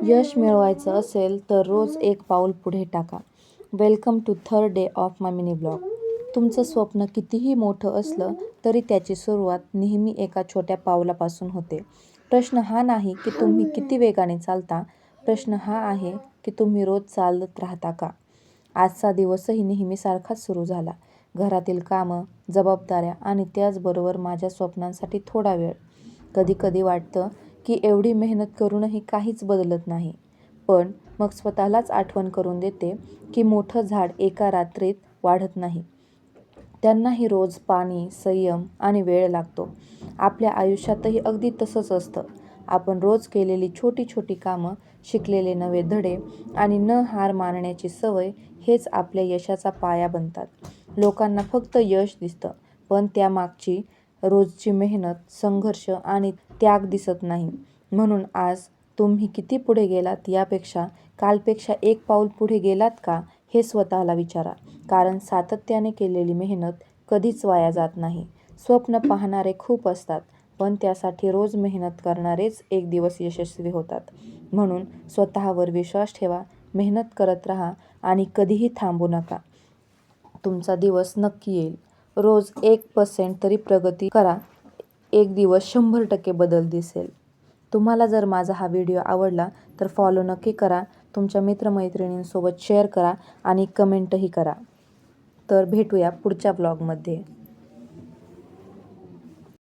यश मिळवायचं असेल तर रोज एक पाऊल पुढे टाका. Welcome to third day of my mini blog. तुमचं स्वप्न कितीही मोठं असलं तरी त्याची सुरुवात नेहमी एका छोट्या पावलापासून होते. प्रश्न हा नाही की तुम्ही किती वेगाने चालता, प्रश्न हा आहे की तुम्ही रोज चालत राहता का? आजचा दिवसही नेहमीसारखाच सुरू झाला. घरातील कामं, जबाबदाऱ्या आणि त्याचबरोबर माझ्या स्वप्नांसाठी थोडा वेळ. कधी कधी वाटतं की एवढी मेहनत करूनही काहीच बदलत नाही. पण मग स्वतःलाच आठवण करून देते की मोठं झाड एका रात्रीत वाढत नाही. त्यांनाही रोज पाणी, संयम आणि वेळ लागतो. आपल्या आयुष्यातही अगदी तसंच असतं. आपण रोज केलेली छोटी छोटी कामं, शिकलेले नवे धडे आणि न हार मानण्याची सवय हेच आपल्या यशाचा पाया बनतात. लोकांना फक्त यश दिसतं, पण त्यामागची रोजची मेहनत, संघर्ष आणि त्याग दिसत नाही. म्हणून आज तुम्ही किती पुढे गेलात यापेक्षा कालपेक्षा एक पाऊल पुढे गेलात का हे स्वतःला विचारा. कारण सातत्याने केलेली मेहनत कधीच वाया जात नाही. स्वप्न पाहणारे खूप असतात, पण त्यासाठी रोज मेहनत करणारेच एक दिवस यशस्वी होतात. म्हणून स्वतःवर विश्वास ठेवा, मेहनत करत राहा आणि कधीही थांबू नका. तुमचा दिवस नक्की येईल. रोज 1% तरी प्रगती करा. एक दिवस 100% बदल दिसेल. तुम्हाला जर माझा हा व्हिडिओ आवडला तर फॉलो नक्की करा. तुमच्या मित्रमैत्रिणींसोबत शेअर करा आणि कमेंटही करा. तर भेटूया पुढच्या ब्लॉगमध्ये.